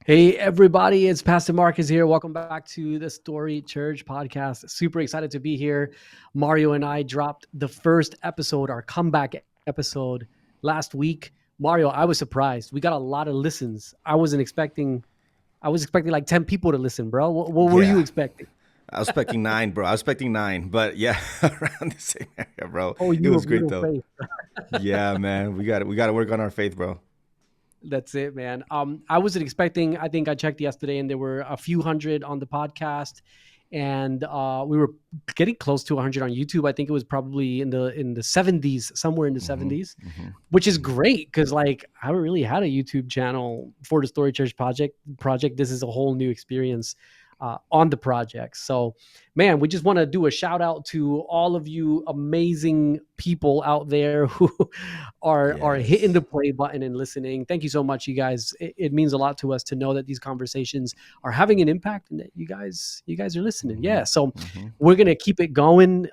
Hey, everybody, it's Pastor Marcus here. Welcome back to the Story Church podcast. Super excited to be here. Mario and I dropped the first episode, our comeback episode last week. Mario, I was surprised. We got a lot of listens. I was expecting like 10 people to listen, bro. What were you Yeah, expecting? I was expecting nine, bro. I was expecting nine, but yeah, around the same area, bro. Oh, It you was of great little though. faith. Yeah, man, we got to work on our faith, bro. That's it, man. I wasn't expecting. I think I checked yesterday, and there were a few hundred on the podcast, and we were getting close to 100 on YouTube. I think it was probably in the 70s, somewhere in the hmm 70s, hmm which is hmm great because like I haven't really had a YouTube channel for the Story Church project. This is a whole new experience on the project. So, man, we just want to do a shout out to all of you amazing people out there who are hitting Yes. the play button and listening. Thank you so much, you guys. It means a lot to us to know that these conversations are having an impact and that you guys are listening. hmm Yeah, so hmm we're gonna keep it going.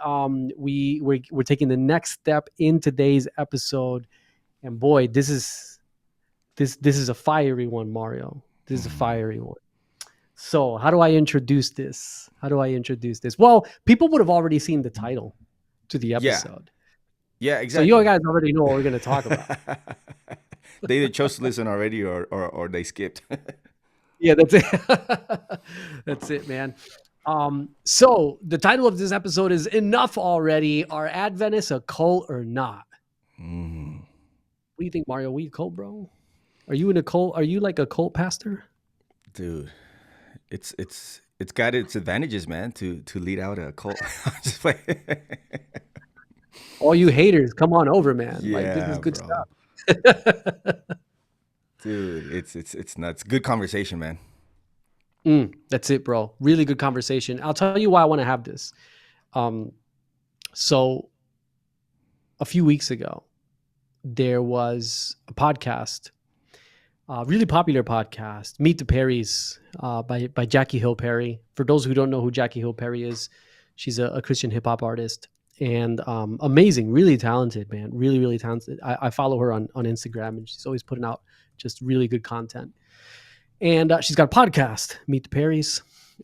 We're taking the next step in today's episode, and boy, this is a fiery one, Mario. This is a hmm fiery one. So, how do I introduce this? How do I introduce this? Well, people would have already seen the title to the Yeah, episode. yeah, So you exactly. guys already know what we're going to talk about. They either chose to listen already or they skipped. Yeah, that's it. That's it, man. So the title of this episode is Enough Already. Are Adventists a cult or not? mm, What do you think, Mario? Are we a cult, bro? Are you in a cult? Are you like a cult pastor? dude, it's got its advantages, man. To lead out a cult. Just play. All you haters, come on over, man. Like this is Yeah, good bro. stuff. Dude, it's nuts. Good conversation, man. That's it, bro. Really good conversation. I'll tell you why I want to have this. Um, so a few weeks ago, there was a podcast, a really popular podcast, Meet the Perrys, by Jackie Hill Perry. For those who don't know who Jackie Hill Perry is, she's a Christian hip hop artist and amazing, really talented, man. Really, really talented. I follow her on Instagram, and she's always putting out just really good content. And she's got a podcast, Meet the Perrys,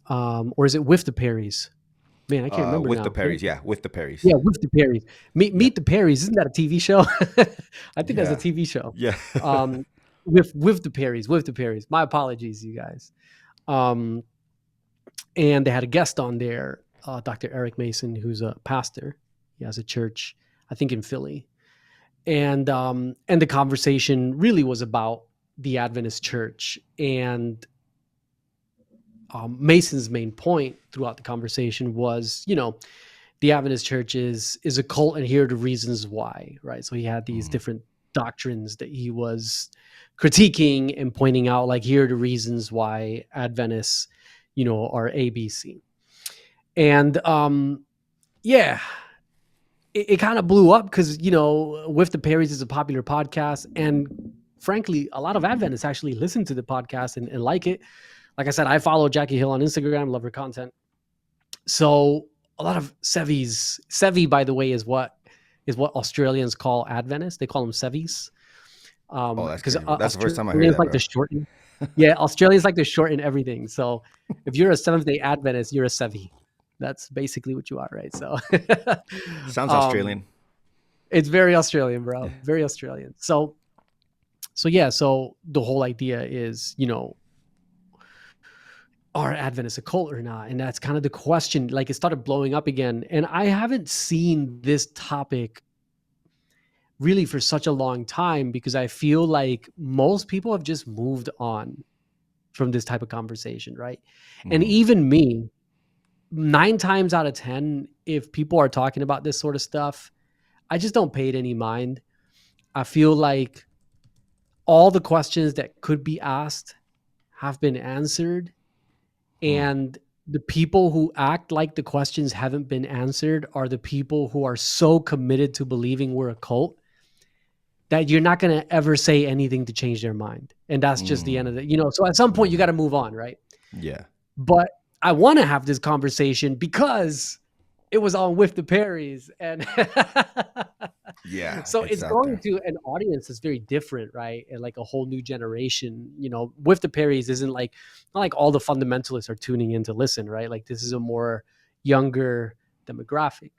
or is it With the Perrys? Man, I can't remember With the now. Perrys, yeah, with the Perrys. Yeah, With the Perrys. Meet Yep. the Perrys. Isn't that a TV show? I think that's a Yeah. TV show. Yeah. Um, with the Perrys. With the Perrys. My apologies, you guys. Um, and they had a guest on there, Dr. Eric Mason, who's a pastor. He has a church, I think, in Philly. And the conversation really was about the Adventist church. And Mason's main point throughout the conversation was, the Adventist church is a cult, and here are the reasons why, right? So he had these Mhm. different doctrines that he was critiquing and pointing out, like, here are the reasons why Adventists, are ABC. And yeah, it kind of blew up because, With the Perrys is a popular podcast. And frankly, a lot of Adventists actually listen to the podcast and like it. Like I said, I follow Jackie Hill on Instagram, love her content. So a lot of Sevies. Sevi, by the way, is what Australians call Adventists. They call them Sevies. Oh, that's Because crazy, bro. That's the first time I heard Australians that, like to bro. shorten. Yeah, Australians like to shorten everything. So if you're a Seventh-day Adventist, you're a Sevi. That's basically what you are, right? So Sounds um, Australian. it's very Australian, Yeah. bro. Very Australian. So yeah, so the whole idea is, are Adventists a cult or not? And that's kind of the question. Like, it started blowing up again. And I haven't seen this topic really for such a long time because I feel like most people have just moved on from this type of conversation, right? And hmm even me, 9 times out of 10, if people are talking about this sort of stuff, I just don't pay it any mind. I feel like all the questions that could be asked have been answered. And the people who act like the questions haven't been answered are the people who are so committed to believing we're a cult that you're not going to ever say anything to change their mind. And that's just the end of mm it. So at some point you got hmm to move on, right? Yeah. But I want to have this conversation because it was on With the Perrys. And Yeah, so it's it's out going there. to an audience that's very different, right? And like a whole new generation. With the Perrys isn't like, not like all the fundamentalists are tuning in to listen, right? Like this is a more younger demographic.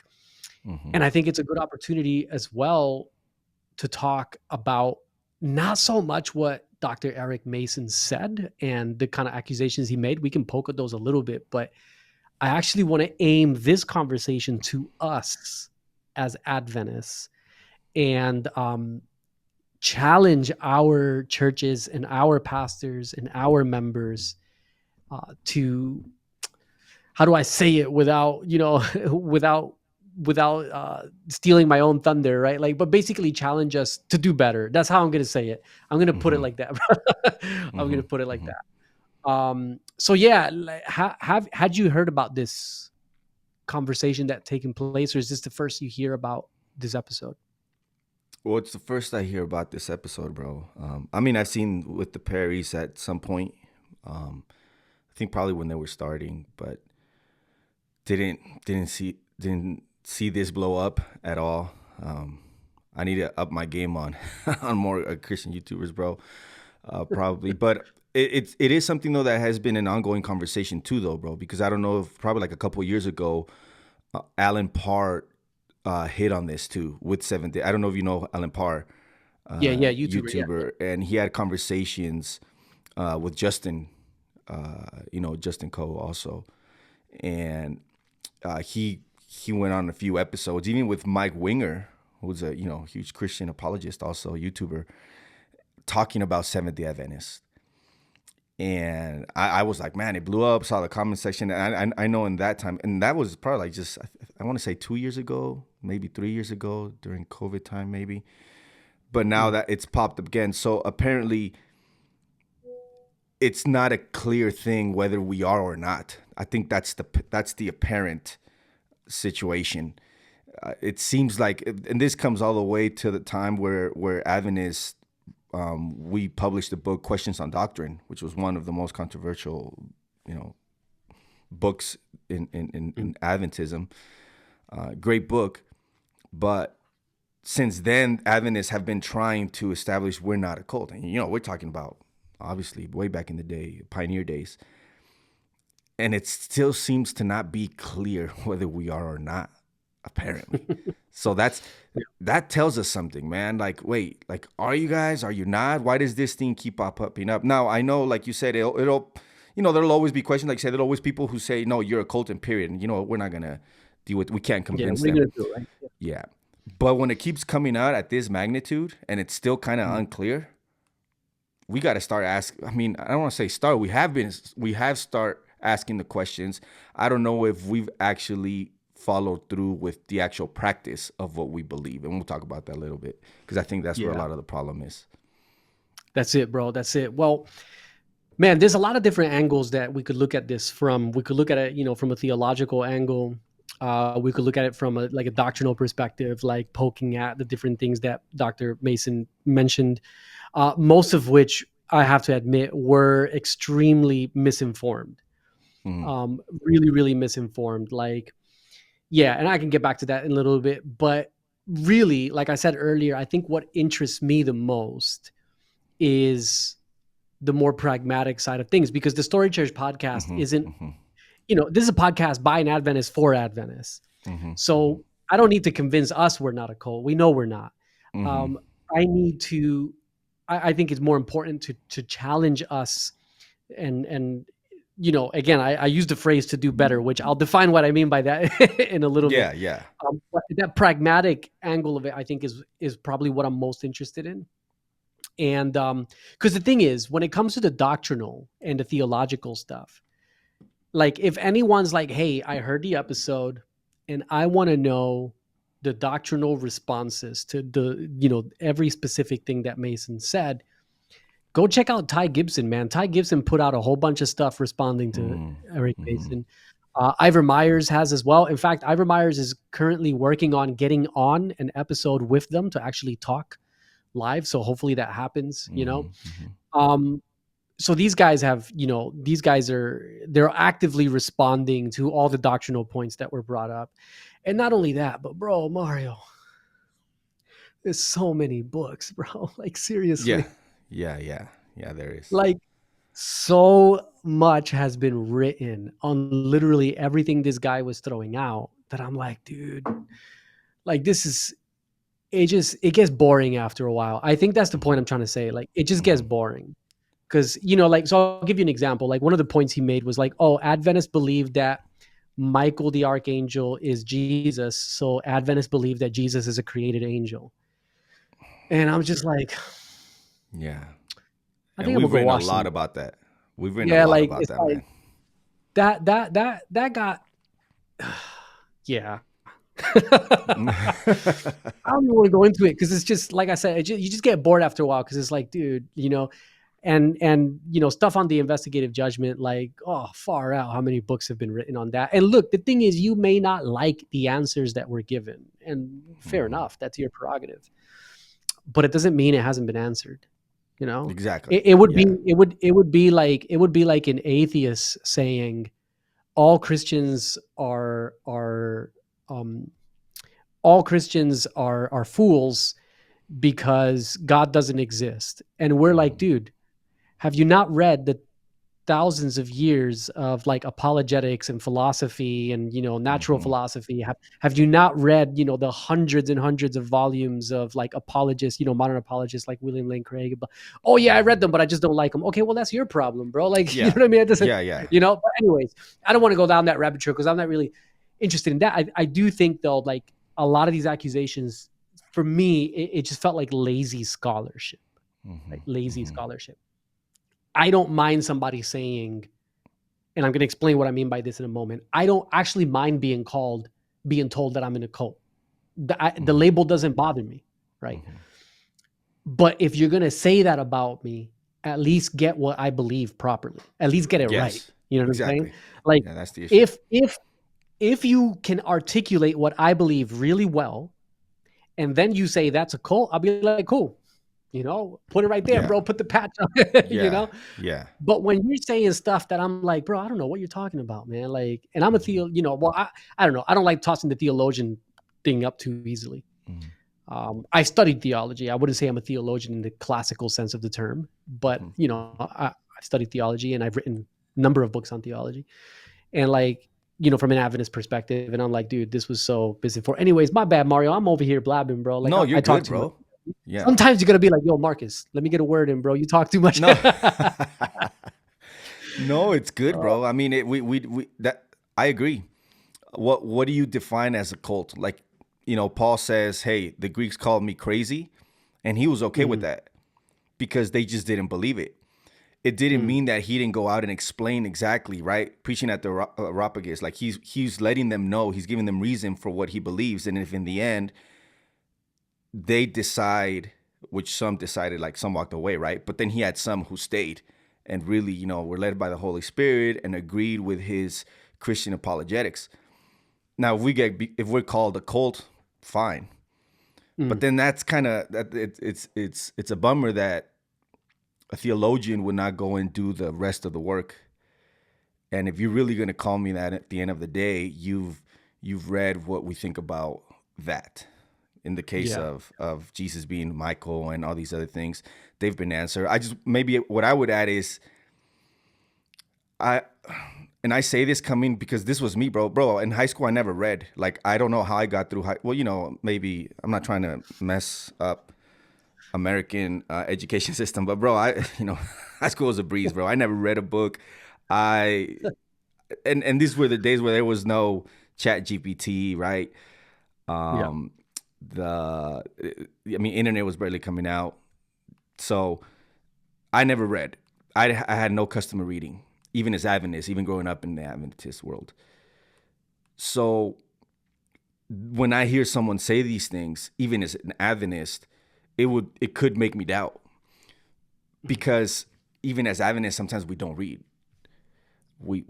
Hmm. And I think it's a good opportunity as well to talk about not so much what Dr. Eric Mason said and the kind of accusations he made. We can poke at those a little bit, but I actually want to aim this conversation to us as Adventists and challenge our churches and our pastors and our members to, how do I say it without, without stealing my own thunder, right? Like, but basically challenge us to do better. That's how I'm going to say it. I'm going to put it Hmm. like that. I'm going Hmm. to put it like Hmm. that. So yeah, like, had you heard about this conversation that taken place, or is this the first you hear about this episode? Well, it's the first I hear about this episode, bro. I mean, I've seen with the Perrys at some point. I think probably when they were starting, but didn't see this blow up at all. I need to up my game on on more Christian YouTubers, bro. Probably, but it is something though that has been an ongoing conversation too, though, bro. Because I don't know if probably like a couple of years ago, Alan Parr hit on this too with Seventh Day. I don't know if you know Alan Parr, Yeah, YouTuber, yeah, YouTuber, and he had conversations with Justin, Justin Coe also, and he went on a few episodes, even with Mike Winger, who's a huge Christian apologist, also a YouTuber, talking about Seventh Day Adventists. And I was like, man, it blew up. Saw the comment section, and I know in that time, and that was probably like just I want to say 2 years ago, maybe 3 years ago during COVID time, maybe. But now mm, that it's popped up again, so apparently it's not a clear thing whether we are or not. I think that's the apparent situation. It seems like, and this comes all the way to the time where Adventists, we published the book Questions on Doctrine, which was one of the most controversial, you know, books mm. in Adventism. Great book, but since then, Adventists have been trying to establish we're not a cult, and we're talking about obviously way back in the day, pioneer days, and it still seems to not be clear whether we are or not, apparently. So Yeah, that tells us something, man. Like, wait, like, are you guys? Are you not? Why does this thing keep popping up? Now, I know, like you said, it'll there'll always be questions. Like you said, there'll always people who say, no, you're a cult, and period. And we're not gonna deal with. We can't yeah. convince What are you them. gonna do, right? Yeah. Yeah, but when it keeps coming out at this magnitude and it's still kind of Mm. unclear, we got to start asking. I mean, I don't want to say start. We have start asking the questions. I don't know if we've actually followed through with the actual practice of what we believe, and we'll talk about that a little bit because I think that's where a Yeah, lot of the problem is. that's it, bro. That's it. Well, man, there's a lot of different angles that we could look at this from. We could look at it, from a theological angle. We could look at it from a doctrinal perspective, like poking at the different things that Dr. Mason mentioned, most of which I have to admit were extremely misinformed. Mm-hmm. Really, really misinformed. Like, yeah, and I can get back to that in a little bit, but really, like I said earlier, I think what interests me the most is the more pragmatic side of things, because the Story Church podcast Mm-hmm. isn't, Mm-hmm. this is a podcast by an Adventist for Adventists. Mm-hmm. So I don't need to convince us we're not a cult. We know we're not. Mm-hmm. Um, I need to, I think it's more important to challenge us and again, I use the phrase to do better, which I'll define what I mean by that in a little bit. Yeah, yeah. But that pragmatic angle of it, I think is probably what I'm most interested in. And because the thing is, when it comes to the doctrinal and the theological stuff, like if anyone's like, hey, I heard the episode and I want to know the doctrinal responses to every specific thing that Mason said, go check out Ty Gibson, man. Ty Gibson put out a whole bunch of stuff responding to Eric Mm-hmm. Mason. Ivor Myers has as well. In fact, Ivor Myers is currently working on getting on an episode with them to actually talk live. So hopefully that happens. Mm-hmm. Mm-hmm. Um, so these guys have, they're actively responding to all the doctrinal points that were brought up. And not only that, but bro, Mario, there's so many books, bro. Like Yeah. seriously. Yeah, there is. Like so much has been written on literally everything this guy was throwing out that I'm like, dude, like this is it gets boring after a while. I think that's the point I'm trying to say. Like it just gets Hmm. boring. Because, like, so I'll give you an example. Like one of the points he made was like, oh, Adventists believe that Michael the archangel is Jesus. So Adventists believe that Jesus is a created angel. And I'm just like, Yeah. I And think I'm we've gonna go written a watch lot some. about that. We've written a Yeah, lot like about it's that, like man. that got yeah. I don't even want to go into it because it's just like I said, you just get bored after a while because it's like, dude, and stuff on the investigative judgment, like, oh, far out how many books have been written on that. And look, the thing is, you may not like the answers that were given, and fair Hmm. enough, that's your prerogative, but it doesn't mean it hasn't been answered. you know Exactly. it would be Yeah. it would be like an atheist saying all Christians um all Christians are fools because God doesn't exist. And we're like, Hmm. dude, have you not read the thousands of years of like apologetics and philosophy and natural Hmm. philosophy? Have you not read the hundreds and hundreds of volumes of like apologists, modern apologists like William Lane Craig? Oh yeah, I read Hmm. them, but I just don't like them. Okay, well that's your problem, bro. Like you know Yeah. what I mean? It doesn't, Yeah. But anyways, I don't want to go down that rabbit trail because I'm not really interested in that. I do think though, like a lot of these accusations, for me, it just felt like lazy scholarship, Hmm. like lazy Hmm. scholarship. I don't mind somebody saying, and I'm going to explain what I mean by this in a moment. I don't actually mind being told that I'm in a cult. The Hmm. label doesn't bother me, right? Hmm. But if you're going to say that about me, at least get what I believe properly. At least get it right. Yes. You know what I'm saying? Exactly. Like Yeah, that's the issue. if you can articulate what I believe really well, and then you say that's a cult, I'll be like, cool. Put it right there, Yeah. bro. Put the patch on it, Yeah. Yeah. But when you're saying stuff that I'm like, bro, I don't know what you're talking about, man. Like, and I'm a Hmm. well, I don't know. I don't like tossing the theologian thing up too easily. Hmm. I studied theology. I wouldn't say I'm a theologian in the classical sense of the term, but Hmm. I've studied theology and I've written a number of books on theology. And like, from an Adventist perspective, and I'm like, dude, this was so busy for. Anyways, my bad, Mario. I'm over here blabbing, bro. Like No, you're I talk good, too much. bro. Yeah. Sometimes you gotta be like, yo, Marcus, let me get a word in, bro. You talk too much. No. No, it's good, bro. I mean, we that I agree. What do you define as a cult? Like, Paul says, "Hey, the Greeks called me crazy," and he was okay with Mhm, that because they just didn't believe it. It didn't mhm. mean that he didn't go out and explain exactly, right? Preaching at the Areopagus, like he's letting them know, he's giving them reason for what he believes, and if in the end they decide, which some decided, like some walked away, right? But then he had some who stayed and really, were led by the Holy Spirit and agreed with his Christian apologetics. Now, if we're called a cult, fine. But Mm. then that's kind of that it's a bummer that a theologian would not go and do the rest of the work. And if you're really going to call me that at the end of the day, you've read what we think about that. In the case Yeah. of Jesus being Michael and all these other things, they've been answered. I just maybe what I would add is I and I say this coming because this was me, bro. Bro, in high school I never read. Like I don't know how I got through high. Well, maybe I'm not trying to mess up American education system, but bro, high school was a breeze, bro. I never read a book. I and these were the days where there was no Chat GPT, right? Yeah. Um, the I mean, internet was barely coming out, so I never read. I had no customer reading, even as Adventist, even growing up in the Adventist world. So when I hear someone say these things, even as an Adventist, it could make me doubt Mhm. because even as Adventists, sometimes we don't read. We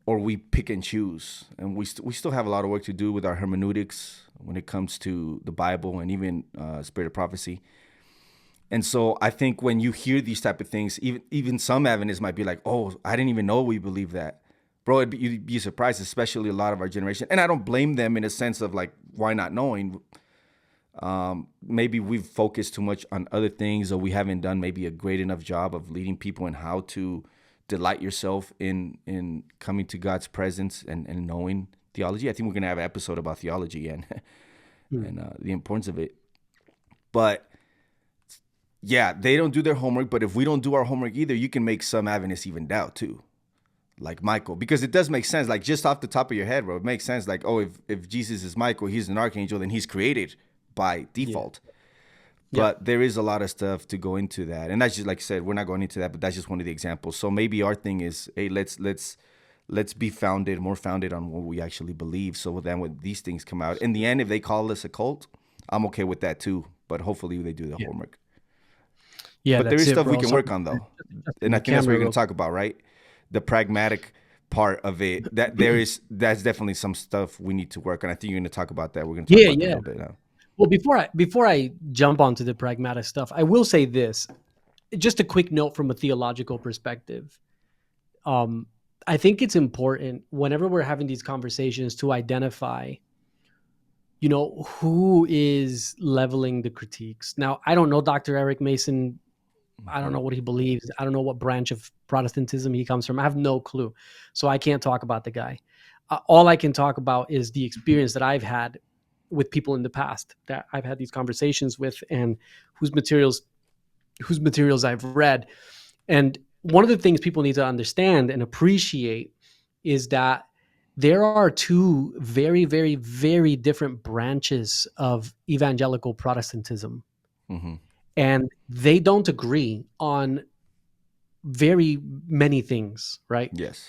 or we pick and choose, and we still have a lot of work to do with our hermeneutics when it comes to the Bible and even spirit of prophecy. And so I think when you hear these type of things, even some Adventists might be like, "Oh, I didn't even know we believe that." Bro, you'd be surprised, especially a lot of our generation. And I don't blame them in a sense of like, why not knowing? Maybe we've focused too much on other things, or we haven't done maybe a great enough job of leading people in how to delight yourself in coming to God's presence and knowing theology. I think we're gonna have an episode about theology and Hmm. and the importance of it. But yeah, they don't do their homework. But if we don't do our homework either, you can make some Adventists even doubt too, like Michael, because it does make sense. Like just off the top of your head, bro, it makes sense. Like, oh, if Jesus is Michael, he's an archangel, then he's created by Yeah. default. Yep. But there is a lot of stuff to go into that, and that's just like I said, we're not going into that, but that's just one of the examples. So maybe our thing is, hey, let's be more founded on what we actually believe. So then when these things come out, in the end, if they call us a cult, I'm okay with that too. But hopefully they do the Yeah. homework. Yeah, But there that's is it, stuff we bro. can So work on though, adjusting and I the think that's what camera you're going real to talk about, right? The pragmatic part of it. That's definitely some stuff we need to work on. I think you're going to talk about that. We're going to talk Yeah, about that a yeah. little bit now. Well, before I jump onto the pragmatic stuff, I will say this. Just a quick note from a theological perspective. Um, I think it's important whenever we're having these conversations to identify, who is leveling the critiques. Now, I don't know Dr. Eric Mason. I don't Mm-hmm. know what he believes. I don't know what branch of Protestantism he comes from. I have no clue. So I can't talk about the guy. All I can talk about is the experience that I've had with people in the past that I've had these conversations with, and whose materials I've read. And one of the things people need to understand and appreciate is that there are two very, very, very different branches of evangelical Protestantism, Mm-hmm. and they don't agree on very many things, right? Yes.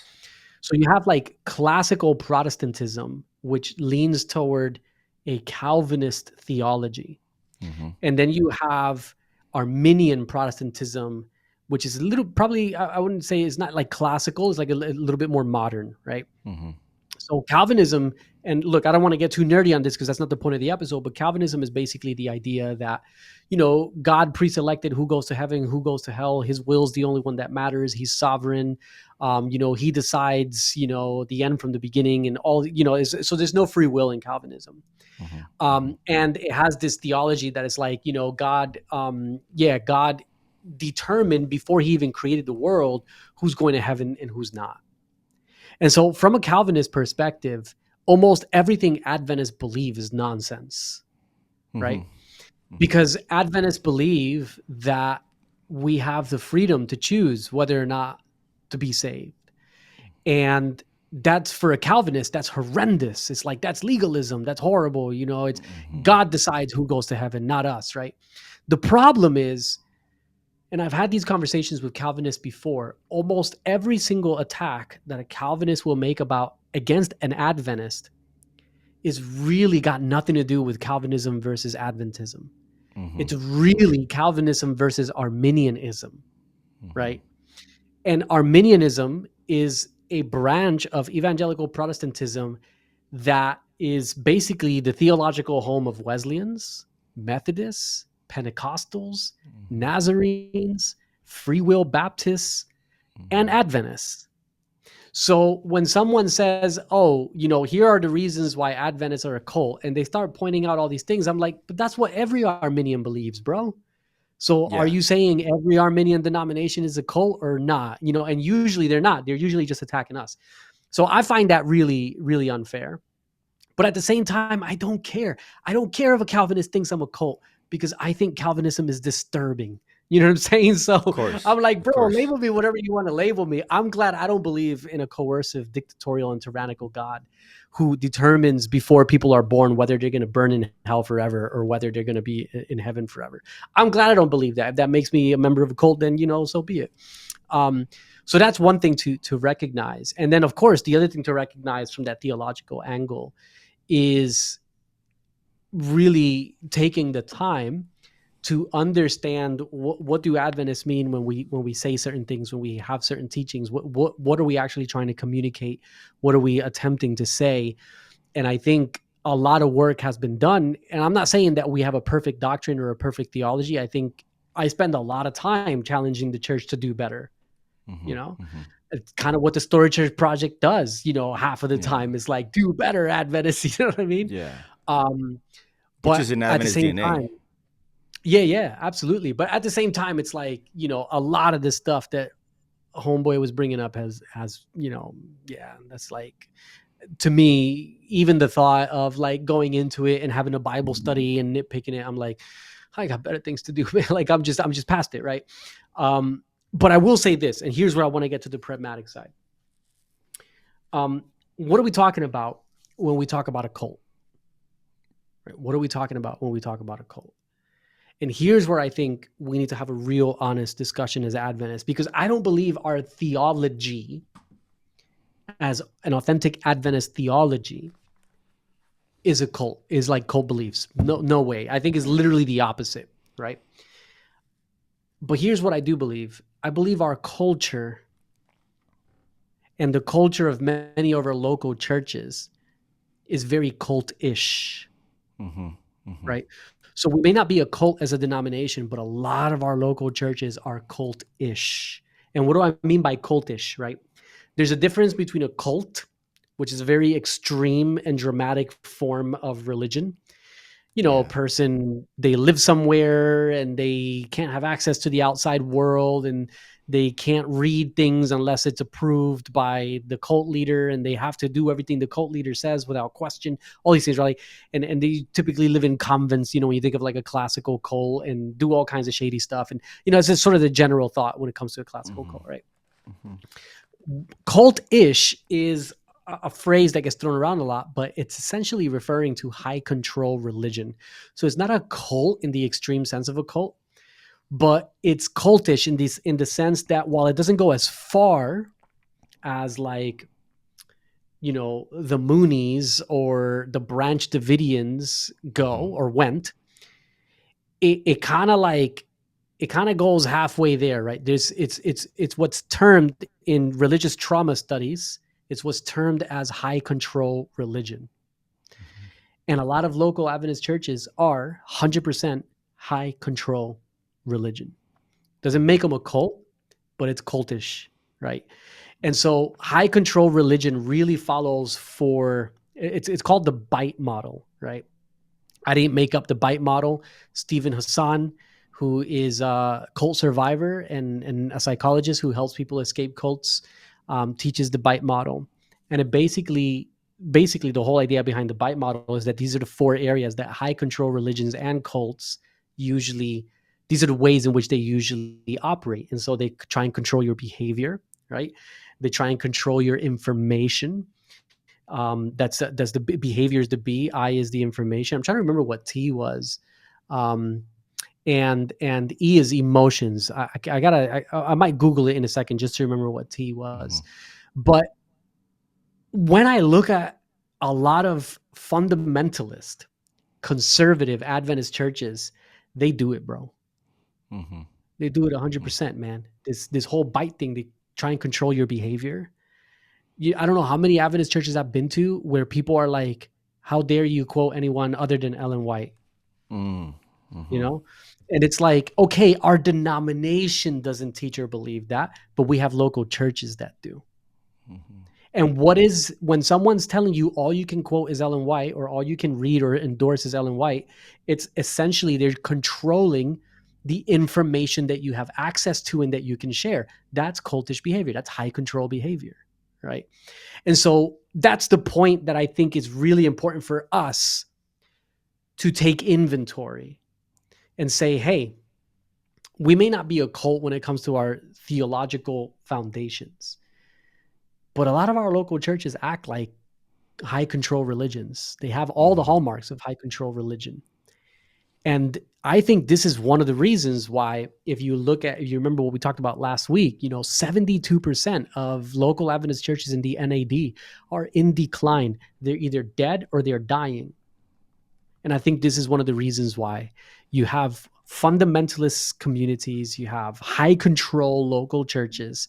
So you have like classical Protestantism, which leans toward a Calvinist theology. Mm-hmm. And then you have Arminian Protestantism, which is a little, probably, I wouldn't say it's not like classical, it's like a little bit more modern, right? Mm-hmm. So Calvinism, and look, I don't want to get too nerdy on this because that's not the point of the episode, but Calvinism is basically the idea that, God pre-selected who goes to heaven, who goes to hell. His will's the only one that matters. He's sovereign. He decides, the end from the beginning and all, so there's no free will in Calvinism. Mm-hmm. And it has this theology that is like, God determined before he even created the world who's going to heaven and who's not. And so, from a Calvinist perspective, almost everything Adventists believe is nonsense, Mm-hmm. right? Because Adventists believe that we have the freedom to choose whether or not to be saved. And that's, for a Calvinist, that's horrendous. It's like, that's legalism. That's horrible. It's Mm-hmm. God decides who goes to heaven, not us, right? The problem is, and I've had these conversations with Calvinists before, almost every single attack that a Calvinist will make against an Adventist is really got nothing to do with Calvinism versus Adventism. Mm-hmm. It's really Calvinism versus Arminianism, Mm-hmm. right? And Arminianism is a branch of evangelical Protestantism that is basically the theological home of Wesleyans, Methodists, Pentecostals, Nazarenes, Free Will Baptists, and Mm-hmm. Adventists. So when someone says, oh, here are the reasons why Adventists are a cult, and they start pointing out all these things, I'm like, but that's what every Arminian believes, bro. So are Yeah. you saying every Arminian denomination is a cult or not? And usually they're not. They're usually just attacking us. So I find that really, really unfair. But at the same time, I don't care. I don't care if a Calvinist thinks I'm a cult, because I think Calvinism is disturbing. You know what I'm saying? So Of course. I'm like, Of bro, course. label me whatever you want to label me. I'm glad I don't believe in a coercive, dictatorial, and tyrannical God who determines before people are born whether they're going to burn in hell forever or whether they're going to be in heaven forever. I'm glad I don't believe that. If that makes me a member of a cult, then, so be it. Um, so that's one thing to recognize. And then, of course, the other thing to recognize from that theological angle is really taking the time to understand what do Adventists mean when we say certain things, when we have certain teachings. What are we actually trying to communicate? What are we attempting to say? And I think a lot of work has been done. And I'm not saying that we have a perfect doctrine or a perfect theology. I spend a lot of time challenging the church to do better. You Mm-hmm. know, Mm-hmm. it's kind of what the Story Church Project does. Half of the Yeah. time is like, do better, Adventists. You know what I mean? Yeah. Um, Which but is in at the Adventist same DNA. time, yeah, absolutely. But at the same time, it's like, a lot of this stuff that Homeboy was bringing up has, yeah, that's like, to me, even the thought of like going into it and having a Bible study and nitpicking it, I'm like, I got better things to do, man. Like I'm just past it, right? But I will say this, and here's where I want to get to the pragmatic side. What are we talking about when we talk about a cult? Right? What are we talking about when we talk about a cult? And here's where I think we need to have a real honest discussion as Adventists, because I don't believe our theology as an authentic Adventist theology is a cult, is like cult beliefs. No way. I think it's literally the opposite, right? But here's what I do believe. I believe our culture and the culture of many of our local churches is very cultish, Mm-hmm. Mm-hmm. right? So we may not be a cult as a denomination, but a lot of our local churches are cultish. And what do I mean by cultish, right? There's a difference between a cult, which is a very extreme and dramatic form of religion. A Yeah. person, they live somewhere and they can't have access to the outside world, and they can't read things unless it's approved by the cult leader, and they have to do everything the cult leader says without question. All these things, right? And they typically live in convents, when you think of like a classical cult, and do all kinds of shady stuff. And it's just sort of the general thought when it comes to a classical Mm-hmm. cult, right? Mm-hmm. Cult-ish is a phrase that gets thrown around a lot, but it's essentially referring to high control religion. So it's not a cult in the extreme sense of a cult, but it's cultish in the sense that while it doesn't go as far as like, the Moonies or the Branch Davidians go Mm-hmm. or went, it kind of like, it kind of goes halfway there, right? It's what's termed in religious trauma studies, it's what's termed as high control religion. And a lot of local Adventist churches are 100% high control religion. Doesn't make them a cult, but it's cultish, right? And so high control religion really follows for, it's called the bite model, right? I didn't make up the bite model. Stephen Hassan, who is a cult survivor and a psychologist who helps people escape cults, teaches the bite model. And it basically the whole idea behind the bite model is that these are the four areas that high control religions and cults usually, these are the ways in which they usually operate. And so they try and control your behavior, right? They try and control your information. That's the behavior is the B, I is the information. I'm trying to remember what T was. Um, and E is emotions. I might Google it in a second just to remember what T Mm-hmm. was. But when I look at a lot of fundamentalist, conservative Adventist churches, they do it, bro. Mm-hmm. They do it 100%, man. This whole bite thing, they try and control your behavior. I don't know how many Adventist churches I've been to where people are like, "How dare you quote anyone other than Ellen White?" You Mm-hmm. know, and it's like, okay, our denomination doesn't teach or believe that, but we have local churches that do. Mm-hmm. And what is when someone's telling you all you can quote is Ellen White or all you can read or endorse is Ellen White, it's essentially they're controlling the information that you have access to and that you can share. That's cultish behavior. That's high control behavior, right? And so that's the point that I think is really important for us to take inventory and say, hey, we may not be a cult when it comes to our theological foundations, but a lot of our local churches act like high control religions. They have all the Mm-hmm. hallmarks of high control religion. And I think this is one of the reasons why, if you remember what we talked about last week, 72% of local Adventist churches in the NAD are in decline. They're either dead or they're dying. And I think this is one of the reasons why you have fundamentalist communities, you have high control local churches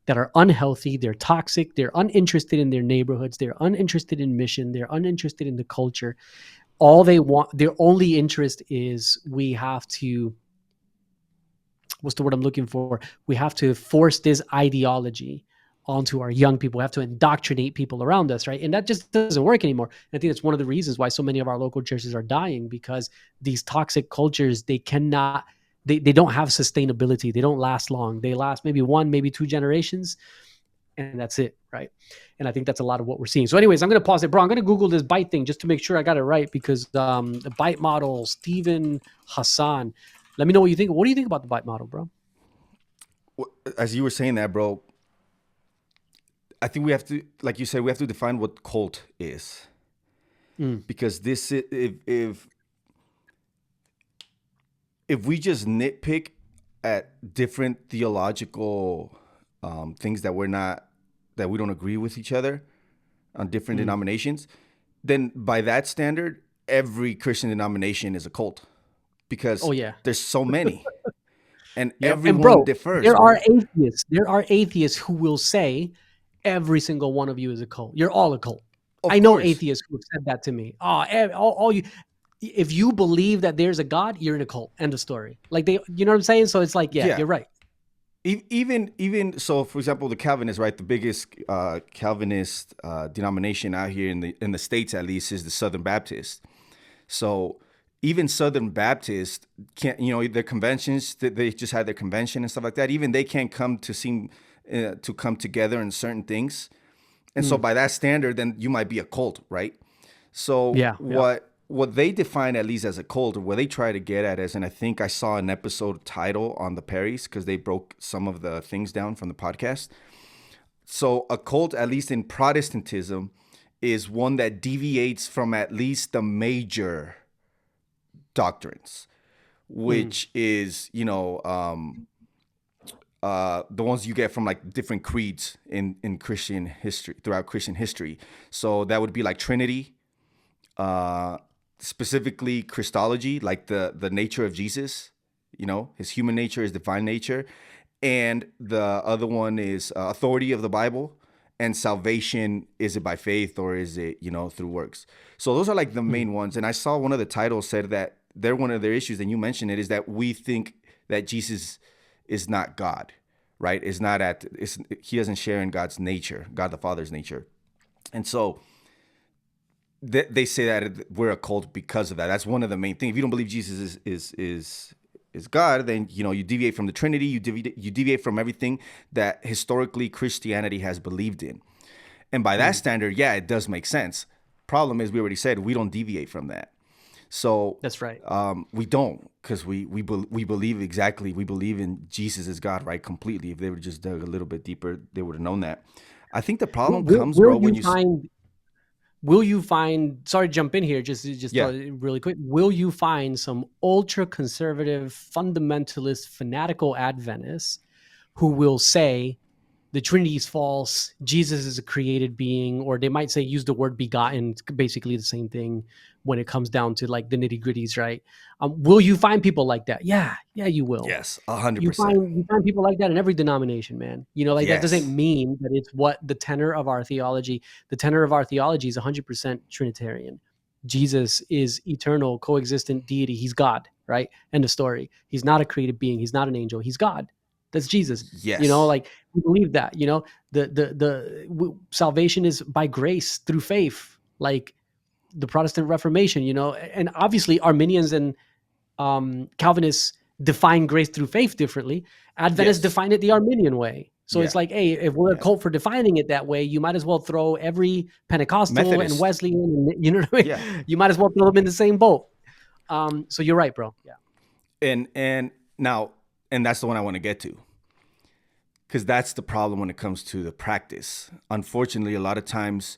that are unhealthy, they're toxic, they're uninterested in their neighborhoods, they're uninterested in mission, they're uninterested in the culture. All they want, their only interest is we have to what's the word I'm looking for? We have to force this ideology onto our young people. We have to indoctrinate people around us, right? And that just doesn't work anymore. And I think that's one of the reasons why so many of our local churches are dying, because these toxic cultures, they cannot, they don't have sustainability. They don't last long. They last maybe one, maybe two generations, and that's it, right? And I think that's a lot of what we're seeing. So anyways, I'm going to pause it, bro. I'm going to Google this bite thing just to make sure I got it right, because the bite model, Stephen Hassan. Let me know what you think. What do you think about the bite model, bro? As you were saying that, bro, I think we have to, like you said, we have to define what cult is. Because this, if we just nitpick at different theological things that we don't agree with each other on different denominations, then by that standard, every Christian denomination is a cult, because there's so many, and everyone and bro, differs. There right? are atheists. There are atheists who will say every single one of you is a cult. You're all a cult. Of I know course. atheists who have said that to me. All you, if you believe that there's a God, you're in a cult. End of story. Like you know what I'm saying? So it's like, yeah, you're right. Even so, for example, the Calvinists, right? The biggest Calvinist denomination out here in the States, at least, is the Southern Baptist. So even Southern Baptists can't, their conventions, they just had their convention and stuff like that. Even they can't come to come together in certain things. And so by that standard, then you might be a cult, right? So what they define, at least as a cult, or what they try to get at is, and I think I saw an episode title on the Perrys, because they broke some of the things down from the podcast. So a cult, at least in Protestantism, is one that deviates from at least the major doctrines, which is, the ones you get from like different creeds in Christian history, throughout Christian history. So that would be like Trinity, specifically Christology, like the nature of Jesus, his human nature, his divine nature. And the other one is authority of the Bible, and salvation. Is it by faith, or is it, through works? So those are like the main ones. And I saw one of the titles said that one of their issues, and you mentioned it, is that we think that Jesus is not God, right? He doesn't share in God's nature, God the Father's nature. And so they say that we're a cult because of that. That's one of the main things. If you don't believe Jesus is God, then you deviate from the Trinity. You deviate from everything that historically Christianity has believed in. And by that standard, it does make sense. Problem is, we already said we don't deviate from that. So that's right. We don't, because we believe exactly. We believe in Jesus as God, right? Completely. If they would just dug a little bit deeper, they would have known that. I think the problem comes, bro, when Will you find? Sorry to jump in here. Just really quick. Will you find some ultra conservative, fundamentalist, fanatical Adventists who will say the Trinity is false, Jesus is a created being, or they might say, use the word begotten, it's basically the same thing when it comes down to like the nitty gritties, right? Will you find people like that? Yeah, you will. Yes, 100%. You find people like that in every denomination, man. That doesn't mean that it's what the tenor of our theology. The tenor of our theology is 100% Trinitarian. Jesus is eternal, coexistent deity. He's God, right? End of story. He's not a created being. He's not an angel. He's God. That's Jesus. Yes. We believe that. The salvation is by grace through faith, like the Protestant Reformation. And obviously Arminians and Calvinists define grace through faith differently. Adventists define it the Arminian way. So it's like, hey, if we're a cult for defining it that way, you might as well throw every Pentecostal Methodist and Wesleyan, and, you know what I mean? Yeah. You might as well throw them in the same boat. So you're right, bro. Yeah. And now, and that's the one I want to get to, because that's the problem when it comes to the practice. Unfortunately, a lot of times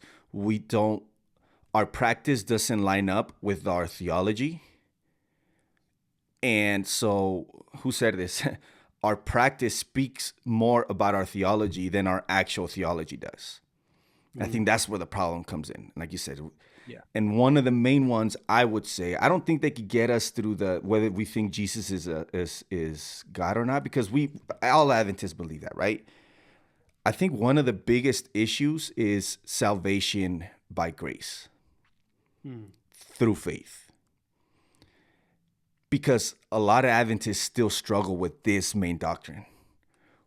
our practice doesn't line up with our theology. And so, who said this? Our practice speaks more about our theology than our actual theology does. I think that's where the problem comes in. Like you said, and one of the main ones, I would say, I don't think they could get us through whether we think Jesus is God or not, because all Adventists believe that, right? I think one of the biggest issues is salvation by grace through faith. because a lot of Adventists still struggle with this main doctrine.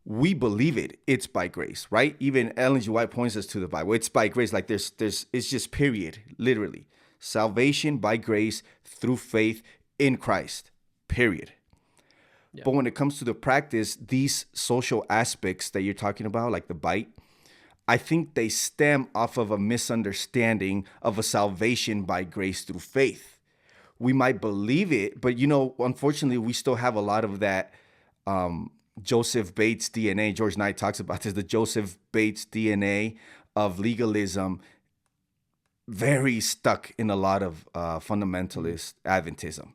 We believe it. It's by grace, right? Even Ellen G. White points us to the Bible. It's by grace. Like it's just period, literally. Salvation by grace through faith in Christ, period. Yeah. But when it comes to the practice, these social aspects that you're talking about, like the bite, I think they stem off of a misunderstanding of a salvation by grace through faith. We might believe it, but unfortunately, we still have a lot of that Joseph Bates DNA. George Knight talks about this, the Joseph Bates DNA of legalism, very stuck in a lot of fundamentalist Adventism.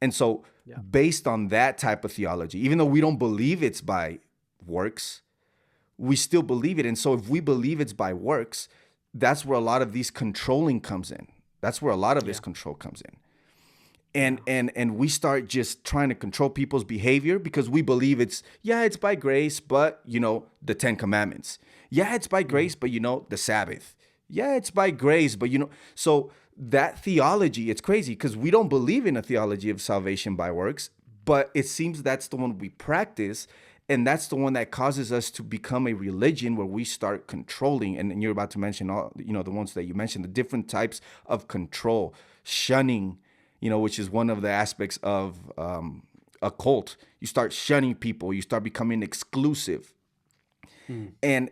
And so based on that type of theology, even though we don't believe it's by works, we still believe it. And so if we believe it's by works, that's where a lot of these controlling comes in. That's where a lot of this control comes in. And we start just trying to control people's behavior because we believe it's by grace, but the 10 Commandments. Yeah, it's by grace, but the Sabbath. Yeah, it's by grace, but so that theology, it's crazy because we don't believe in a theology of salvation by works, but it seems that's the one we practice. And that's the one that causes us to become a religion where we start controlling. And you're about to mention all, the ones that you mentioned, the different types of control, shunning, which is one of the aspects of a cult. You start shunning people. You start becoming exclusive. And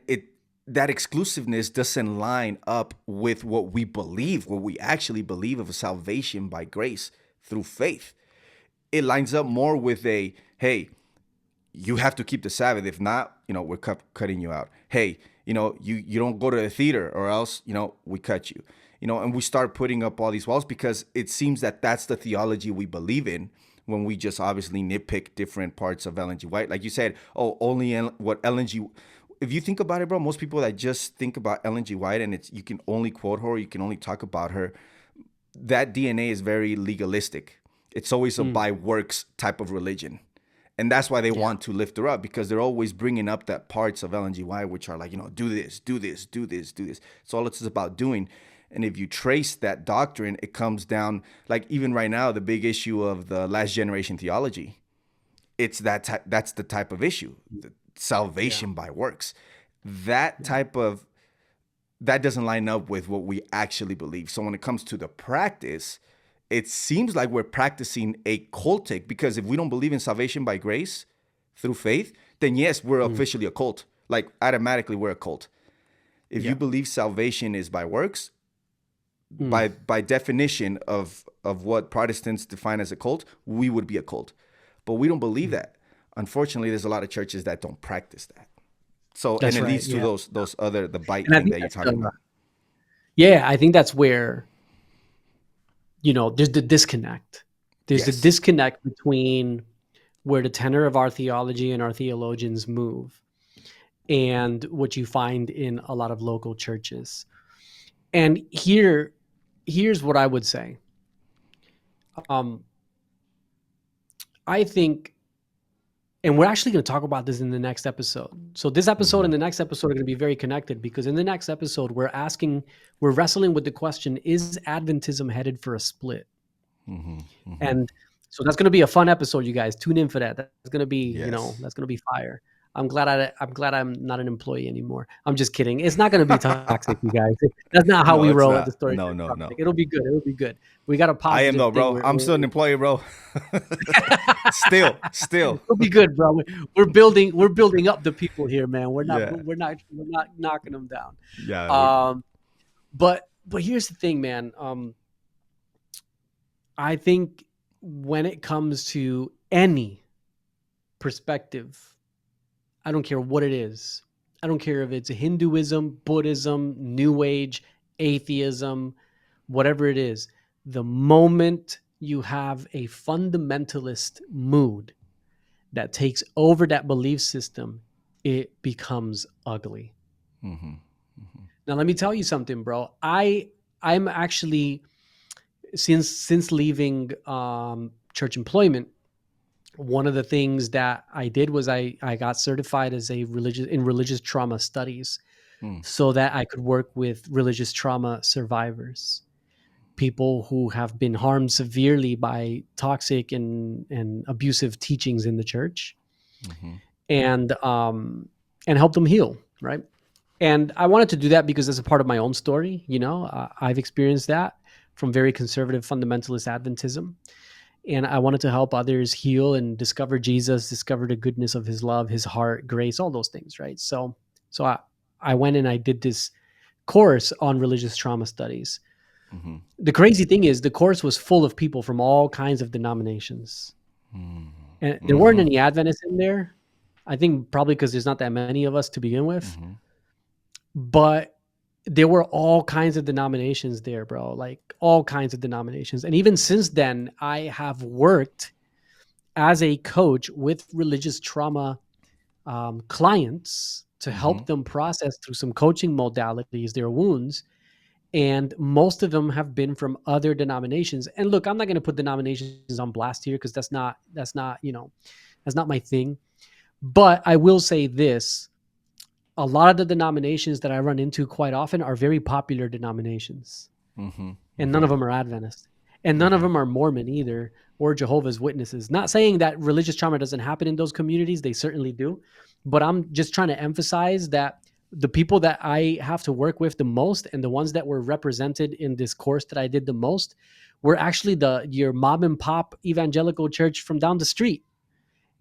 that exclusiveness doesn't line up with what we believe, what we actually believe of a salvation by grace through faith. It lines up more with hey, you have to keep the Sabbath. If not, we're cutting you out. Hey, you don't go to the theater or else, we cut you. And we start putting up all these walls because it seems that that's the theology we believe in when we just obviously nitpick different parts of Ellen G. White. Like you said, only what Ellen G. If you think about it, bro, most people that just think about Ellen G. White and you can only quote her, or you can only talk about her, that DNA is very legalistic. It's always a by works type of religion. And that's why they want to lift her up, because they're always bringing up that parts of Ellen G. White, which are like, do this, do this, do this, do this. It's all it's about doing. And if you trace that doctrine, it comes down, like even right now, the big issue of the last generation theology, it's that's the type of issue, the salvation by works. That doesn't line up with what we actually believe. So when it comes to the practice, it seems like we're practicing a cultic, because if we don't believe in salvation by grace through faith, then yes, we're officially a cult. Like automatically we're a cult. If you believe salvation is by works, by definition of what Protestants define as a cult, we would be a cult. But we don't believe that. Unfortunately, there's a lot of churches that don't practice that. So, and it leads to those other, the bite thing that you're talking about. Yeah, I think that's where, there's the disconnect. There's the disconnect between where the tenor of our theology and our theologians move and what you find in a lot of local churches. And here's what I would say. I think, and we're actually going to talk about this in the next episode. So this episode and the next episode are going to be very connected, because in the next episode, we're wrestling with the question, is Adventism headed for a split? And so that's going to be a fun episode, you guys. Tune in for that. That's going to be, that's going to be fire. I'm glad I'm not an employee anymore. I'm just kidding. It's not going to be toxic, you guys. That's not how we roll at the story. No. It'll be good. It'll be good. We got a positive. I am though, bro. I'm still an employee, bro. Still. It'll be good, bro. We're building up the people here, man. We're not knocking them down. Yeah. But here's the thing, man. I think when it comes to any perspective, I don't care what it is. I don't care if it's Hinduism, Buddhism, New Age, atheism, whatever it is. The moment you have a fundamentalist mood that takes over that belief system, it becomes ugly. Now, let me tell you something, bro. I'm actually, since leaving church employment, one of the things that I did was I got certified as in religious trauma studies, so that I could work with religious trauma survivors. people who have been harmed severely by toxic and abusive teachings in the church, Mm-hmm. and help them heal, right? And I wanted to do that because it's a part of my own story. I've experienced that from very conservative fundamentalist Adventism, and I wanted to help others heal and discover Jesus, discover the goodness of his love, his heart, grace, all those things, right? So I went and I did this course on religious trauma studies. Mm-hmm. The crazy thing is the course was full of people from all kinds of denominations. And there weren't Mm-hmm. any Adventists in there. I think probably because there's not that many of us to begin with. Mm-hmm. But there were all kinds of denominations there, bro. Like all kinds of denominations. And even since then, I have worked as a coach with religious trauma clients to Mm-hmm. help them process through some coaching modalities their wounds. And most of them have been from other denominations. And look, I'm not going to put denominations on blast here because that's not that's not my thing. But I will say this: a lot of the denominations that I run into quite often are very popular denominations, Mm-hmm. and none Mm-hmm. of them are Adventist, and none of Mm-hmm. them are Mormon either, or Jehovah's Witnesses. Not saying that religious trauma doesn't happen in those communities, they certainly do, but I'm just trying to emphasize that the people that I have to work with the most, and the ones that were represented in this course that I did the most, were actually your mom and pop evangelical church from down the street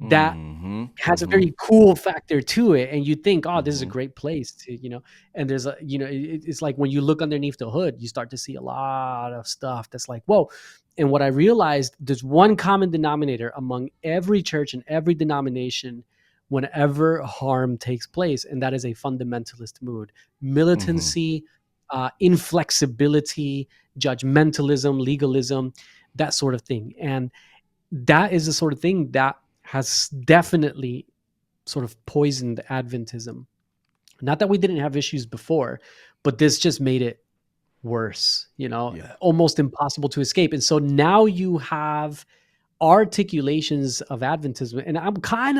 that Mm-hmm. has a Mm-hmm. very cool factor to it, and you think, oh, this is a Mm-hmm. great place to, and there's it's like when you look underneath the hood, you start to see a lot of stuff that's like, whoa. And what I realized, there's one common denominator among every church and every denomination whenever harm takes place, and that is a fundamentalist mood, Mm-hmm. militancy, inflexibility, judgmentalism, legalism, that sort of thing. And that is the sort of thing that has definitely sort of poisoned Adventism. Not that we didn't have issues before, but this just made it worse, Yeah. almost impossible to escape. And so now you have articulations of Adventism. And I'm kind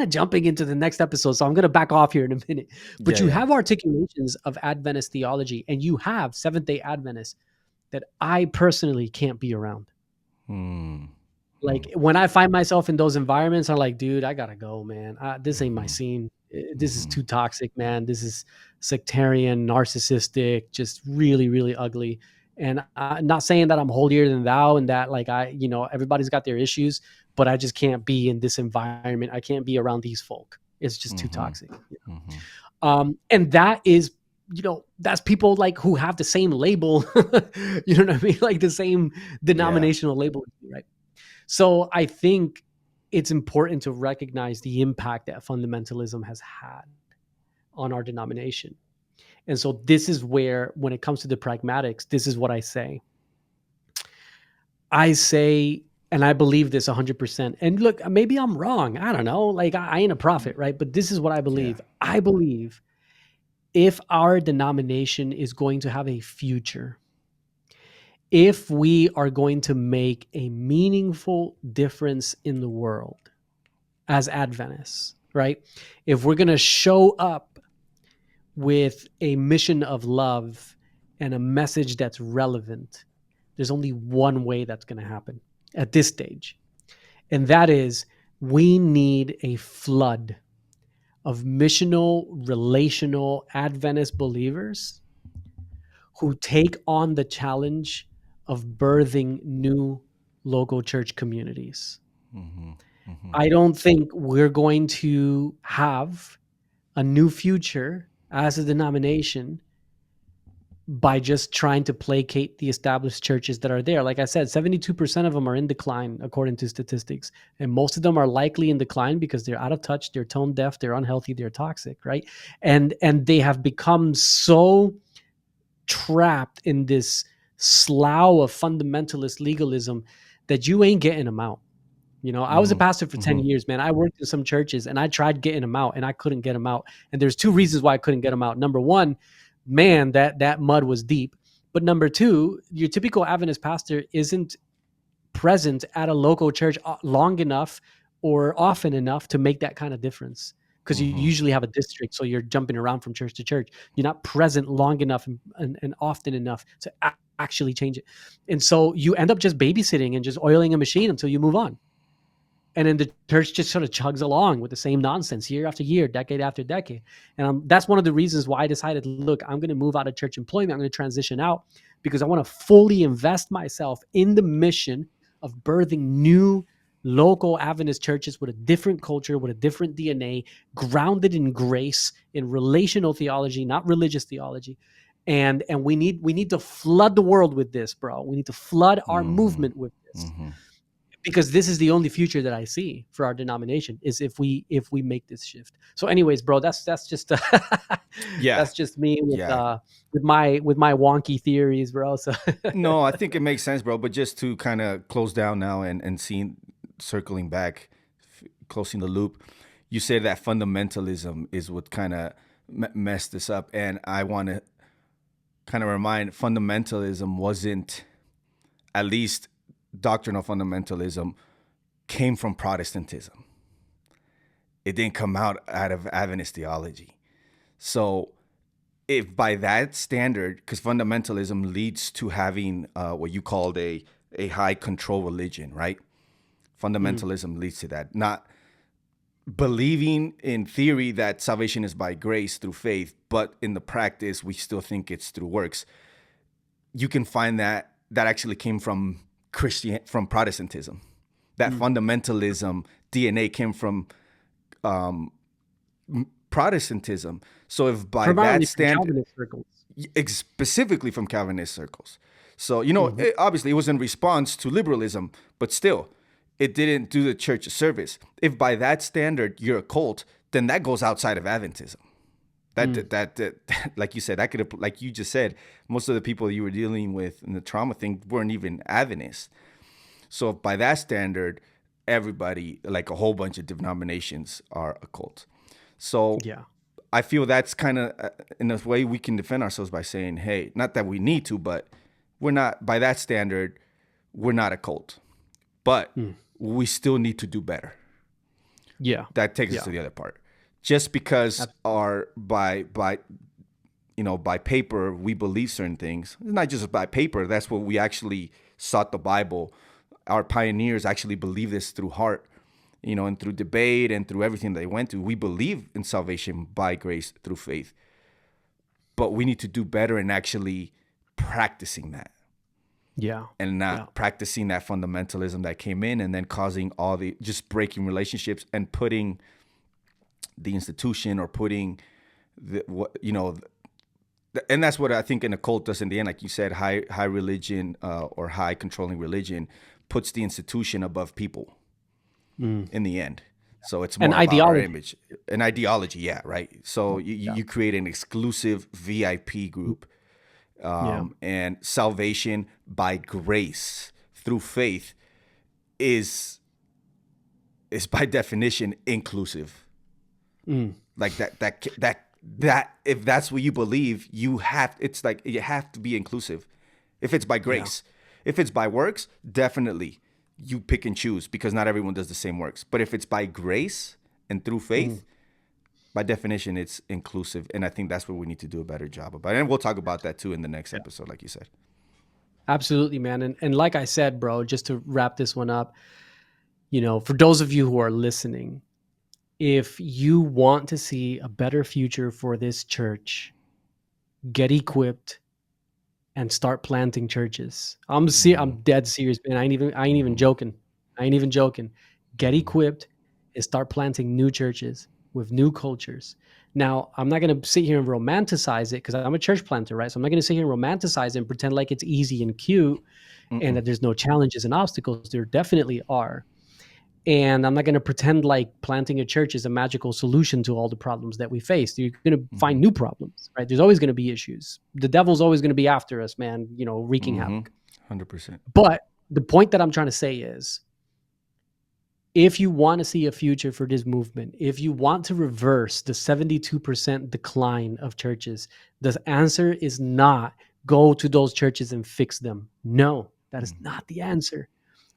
of jumping into the next episode, so I'm going to back off here in a minute. But Yeah. you Yeah. have articulations of Adventist theology, and you have Seventh-day Adventists that I personally can't be around. Mm-hmm. Like when I find myself in those environments, I'm like, dude, I gotta go, man. This ain't my Mm-hmm. scene. This is Mm-hmm. too toxic, man. This is sectarian, narcissistic, just really, really ugly. And I'm not saying that I'm holier than thou and that like everybody's got their issues, but I just can't be in this environment. I can't be around these folk. It's just too Mm-hmm. toxic. Mm-hmm. And that is, that's people like who have the same label, you know what I mean? Like the same Yeah. denominational label, right? So I think it's important to recognize the impact that fundamentalism has had on our denomination. And so this is where, when it comes to the pragmatics, this is what I say. I say, and I believe this 100%. And look, maybe I'm wrong. I don't know. Like I ain't a prophet, right? But this is what I Yeah. believe. I believe if our denomination is going to have a future, if we are going to make a meaningful difference in the world as Adventists, right? If we're going to show up with a mission of love and a message that's relevant, there's only one way that's going to happen at this stage. And that is, we need a flood of missional, relational Adventist believers who take on the challenge of birthing new local church communities. Mm-hmm. Mm-hmm. I don't think we're going to have a new future as a denomination by just trying to placate the established churches that are there. Like I said, 72% of them are in decline, according to statistics. And most of them are likely in decline because they're out of touch, they're tone deaf, they're unhealthy, they're toxic, right? And they have become so trapped in this slough of fundamentalist legalism that you ain't getting them out. I was a pastor for 10 Mm-hmm. years, man. I worked in some churches and I tried getting them out and I couldn't get them out. And there's two reasons why I couldn't get them out. Number one, man, that mud was deep. But number two, your typical Adventist pastor isn't present at a local church long enough or often enough to make that kind of difference, because you Mm-hmm. usually have a district, so you're jumping around from church to church. You're not present long enough and often enough to actually change it. And so you end up just babysitting and just oiling a machine until you move on. And then the church just sort of chugs along with the same nonsense year after year, decade after decade. And that's one of the reasons why I decided, look, I'm going to move out of church employment. I'm going to transition out because I want to fully invest myself in the mission of birthing new local Adventist churches with a different culture, with a different DNA, grounded in grace, in relational theology, not religious theology. And we need to flood the world with this, bro. We need to flood our Mm-hmm. movement with this, Mm-hmm. because this is the only future that I see for our denomination, is if we make this shift. So anyways, bro, that's just Yeah. that's just me Yeah. with my wonky theories, bro. So No, I think it makes sense, bro. But just to kind of close down now and seeing, circling back, closing the loop, you said that fundamentalism is what kind of messed this up. And I want to kind of remind, fundamentalism wasn't, at least doctrinal fundamentalism, came from Protestantism. It didn't come out of Adventist theology. So if by that standard, because fundamentalism leads to having what you called a high control religion, right? Fundamentalism leads to that. Not believing in theory that salvation is by grace through faith, but in the practice, we still think it's through works. You can find that actually came from from Protestantism. That fundamentalism DNA came from Protestantism. So if by that primarily from standard, Calvinist circles. specifically from Calvinist circles. So, obviously it was in response to liberalism, but still, it didn't do the church a service. If by that standard you're a cult, then that goes outside of Adventism. That like you said, that could have, like you just said, most of the people you were dealing with in the trauma thing weren't even Adventists. So by that standard, everybody, like a whole bunch of denominations, are a cult. So Yeah. I feel that's kind of, in a way, we can defend ourselves by saying, hey, not that we need to, but we're not, by that standard, we're not a cult. But we still need to do better. Yeah. That takes us to the other part. Just because by paper we believe certain things, it's not just by paper. That's what we actually sought the Bible. Our pioneers actually believe this through heart, and through debate and through everything they went through. We believe in salvation by grace through faith. But we need to do better in actually practicing that. Yeah. And not practicing that fundamentalism that came in and then causing just breaking relationships and putting the institution, or putting and that's what I think an occult does in the end. Like you said, high religion or high controlling religion puts the institution above people in the end. So it's more An about our ideology. image, an ideology. Yeah, right. So you create an exclusive VIP group, and salvation by grace through faith is by definition inclusive. Like that if that's what you believe, it's like you have to be inclusive. If it's by grace, if it's by works, definitely you pick and choose, because not everyone does the same works. But if it's by grace and through faith, by definition, it's inclusive. And I think that's what we need to do a better job about. And we'll talk about that too in the next episode, like you said. Absolutely, man. And like I said, bro, just to wrap this one up, for those of you who are listening, if you want to see a better future for this church, get equipped and start planting churches. I'm dead serious, man. I ain't even joking. Get equipped and start planting new churches with new cultures. Now, I'm not going to sit here and romanticize it, because I'm a church planter, right? So I'm not going to sit here and romanticize it and pretend like it's easy and cute and that there's no challenges and obstacles. There definitely are. And I'm not going to pretend like planting a church is a magical solution to all the problems that we face. You're going to find new problems, right? There's always going to be issues. The devil's always going to be after us, man, wreaking havoc. 100%. But the point that I'm trying to say is, if you want to see a future for this movement, if you want to reverse the 72% decline of churches, the answer is not go to those churches and fix them. No, that is not the answer.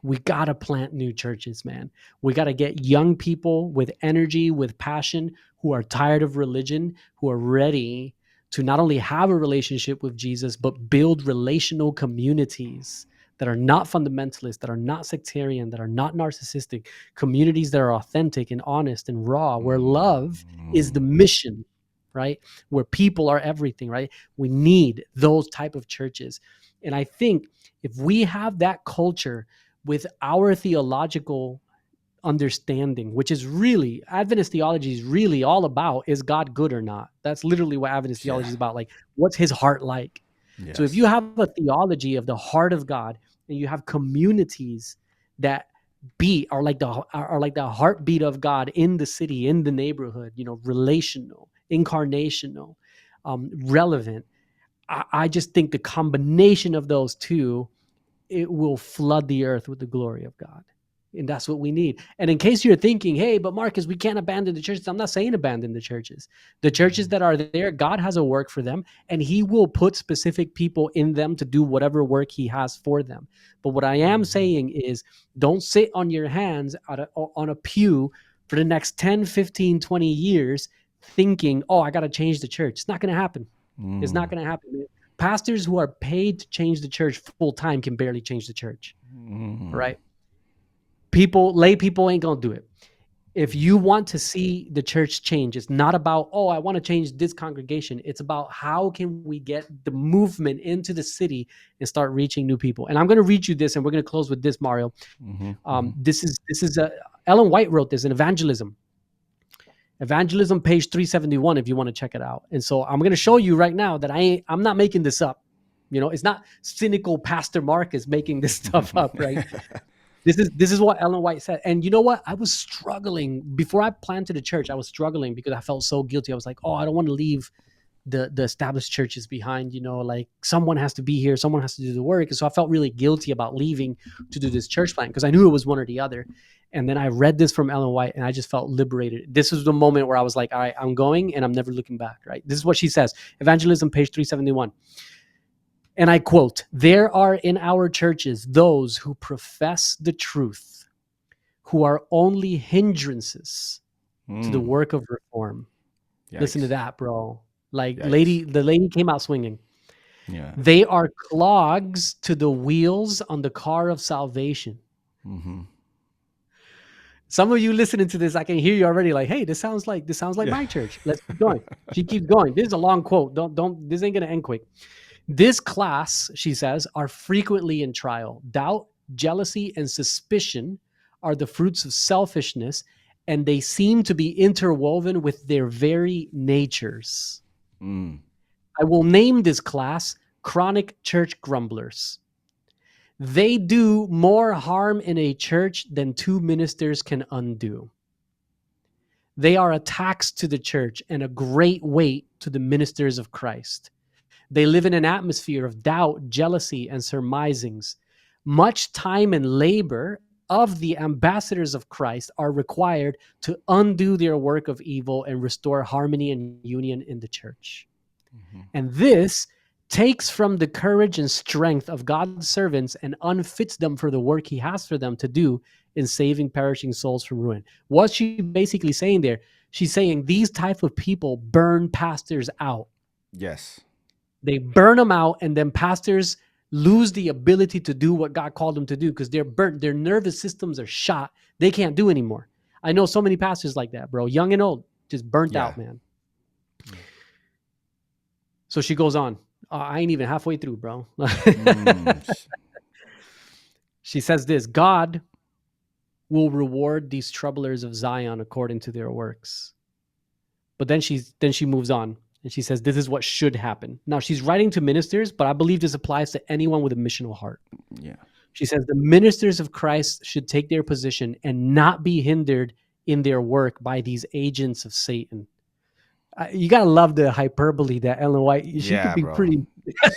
We got to plant new churches, man. We got to get young people with energy, with passion, who are tired of religion, who are ready to not only have a relationship with Jesus, but build relational communities that are not fundamentalist, that are not sectarian, that are not narcissistic, communities that are authentic and honest and raw, where love is the mission, right? Where people are everything, right? We need those type of churches. And I think if we have that culture with our theological understanding, which is really Adventist theology is really all about, is God good or not? That's literally what Adventist theology Yeah. is about. Like, what's his heart like? So if you Yes. have a theology of the heart of God and you have communities that are like the heartbeat of God in the city, in the neighborhood, relational, incarnational, relevant. I just think the combination of those two, it will flood the earth with the glory of God. And that's what we need. And in case you're thinking, hey, but Marcus, we can't abandon the churches. I'm not saying abandon the churches. The churches that are there, God has a work for them, and he will put specific people in them to do whatever work he has for them. But what I am saying is don't sit on your hands on a pew for the next 10, 15, 20 years thinking, oh, I got to change the church. It's not going to happen. It's not going to happen. Pastors who are paid to change the church full time can barely change the church, right? Lay people ain't gonna do it. If you want to see the church change, it's not about, oh, I want to change this congregation. It's about how can we get the movement into the city and start reaching new people. And I'm going to read you this, and we're going to close with this, Mario. This is Ellen White wrote this in Evangelism. Evangelism, page 371, if you want to check it out. And so I'm going to show you right now that I'm not making this up. It's not cynical Pastor Marcus making this stuff up, right? This is what Ellen White said. And you know what? I was struggling before I planted a church. I was struggling because I felt so guilty. I was like, oh, I don't want to leave the established churches behind. Like someone has to be here. Someone has to do the work. And so I felt really guilty about leaving to do this church plant because I knew it was one or the other. And then I read this from Ellen White and I just felt liberated. This was the moment where I was like, all right, I'm going and I'm never looking back, right? This is what she says. Evangelism, page 371. And I quote, "There are in our churches those who profess the truth, who are only hindrances to the work of reform." Yikes. Listen to that, bro. Like the Yikes. lady came out swinging. Yeah. They are clogs to the wheels on the car of salvation. Some of you listening to this, I can hear you already like, hey, this sounds like my church. Let's keep going. She keeps going. This is a long quote. This ain't gonna end quick. This class, she says, are frequently in trial. Doubt, jealousy, and suspicion are the fruits of selfishness, and they seem to be interwoven with their very natures. I will name this class chronic church grumblers. They do more harm in a church than two ministers can undo. They are a tax to the church and a great weight to the ministers of Christ. They live in an atmosphere of doubt, jealousy, and surmisings. Much time and labor of the ambassadors of Christ are required to undo their work of evil and restore harmony and union in the church. And this takes from the courage and strength of God's servants and unfits them for the work he has for them to do in saving perishing souls from ruin. What's she basically saying there? She's saying these type of people burn pastors out. Yes. They burn them out, and then pastors lose the ability to do what God called them to do because they're burnt. Their nervous systems are shot. They can't do anymore. I know so many pastors like that, bro. Young and old, just burnt out, man. So she goes on. I ain't even halfway through, bro. She says this: God will reward these troublers of Zion according to their works. But then she moves on. And she says, this is what should happen. Now, she's writing to ministers, but I believe this applies to anyone with a missional heart. Yeah. She says, the ministers of Christ should take their position and not be hindered in their work by these agents of Satan. You got to love the hyperbole that Ellen White, she could be bro. pretty.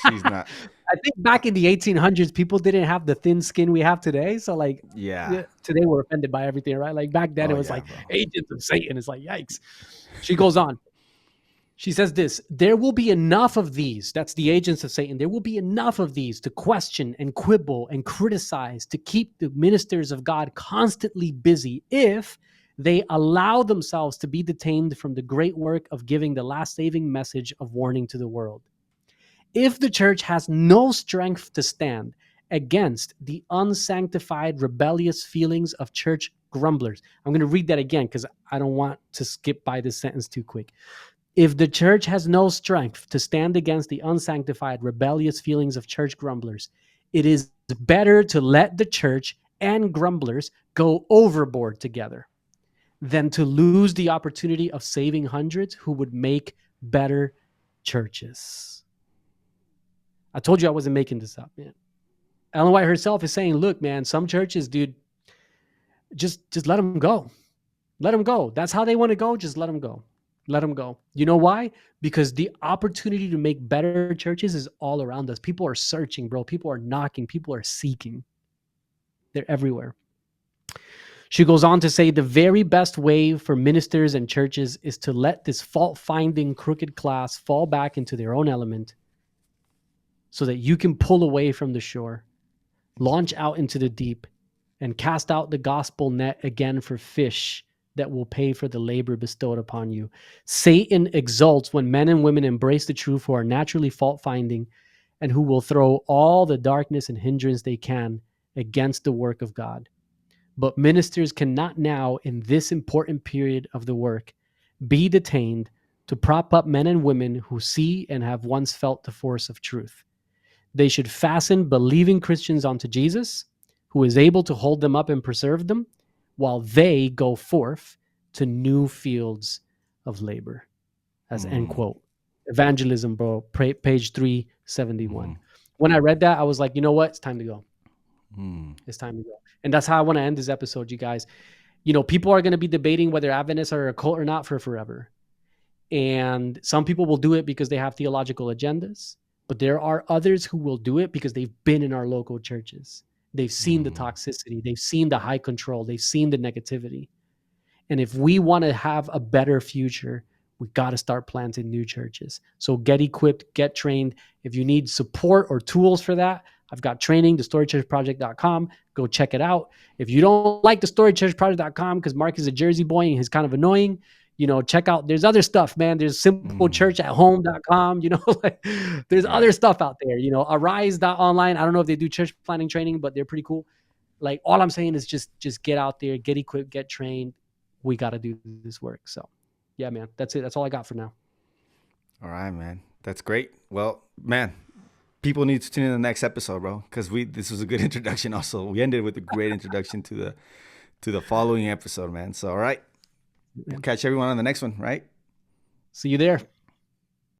She's not. I think back in the 1800s, people didn't have the thin skin we have today. So like, today we're offended by everything, right? Like back then it was like, bro, agents of Satan. It's like, yikes. She goes on. She says this: there will be enough of these, that's the agents of Satan, there will be enough of these to question and quibble and criticize, to keep the ministers of God constantly busy if They allow themselves to be detained from the great work of giving the last saving message of warning to the world. If the church has no strength to stand against the unsanctified, rebellious feelings of church grumblers, I'm going to read that again because I don't want to skip by this sentence too quick. If the church has no strength to stand against the unsanctified, rebellious feelings of church grumblers, it is better to let the church and grumblers go overboard together than to lose the opportunity of saving hundreds who would make better churches. I told you I wasn't making this up, man. Ellen White herself is saying, look, man, some churches, dude, just let them go. Let them go. That's how they want to go. Just let them go. Let them go. You know why? Because the opportunity to make better churches is all around us. People are searching, bro. People are knocking. People are seeking. They're everywhere. She goes on to say the very best way for ministers and churches is to let this fault-finding crooked class fall back into their own element so that you can pull away from the shore, launch out into the deep, and cast out the gospel net again for fish that will pay for the labor bestowed upon you. Satan exults when men and women embrace the truth who are naturally fault-finding and who will throw all the darkness and hindrance they can against the work of God. But ministers cannot now, in this important period of the work, be detained to prop up men and women who see and have once felt the force of truth. They should fasten believing Christians onto Jesus, who is able to hold them up and preserve them, while they go forth to new fields of labor. That's end quote. Evangelism, bro, page 371. When I read that, I was like, you know what? It's time to go. It's time to go. And that's how I want to end this episode, you guys. You know, people are going to be debating whether Adventists are a cult or not for forever. And some people will do it because they have theological agendas, but there are others who will do it because they've been in our local churches. They've seen the toxicity. They've seen the high control. They've seen the negativity. And if we want to have a better future, we got to start planting new churches. So get equipped, get trained. If you need support or tools for that, I've got training, thestorychurchproject.com. Go check it out. If you don't like thestorychurchproject.com because Mark is a Jersey boy and he's kind of annoying, you know, check out, there's other stuff, man. There's simplechurchathome.com, you know, like there's other stuff out there, you know, arise.online. I don't know if they do church planning training, but they're pretty cool. Like all I'm saying is just get out there, get equipped, get trained. We got to do this work. So yeah, man, that's it. That's all I got for now. All right, man. That's great. Well, man, people need to tune in the next episode, bro, because this was a good introduction. Also, we ended with a great introduction to the following episode, man. So, all right, we'll catch everyone on the next one, right? See you there.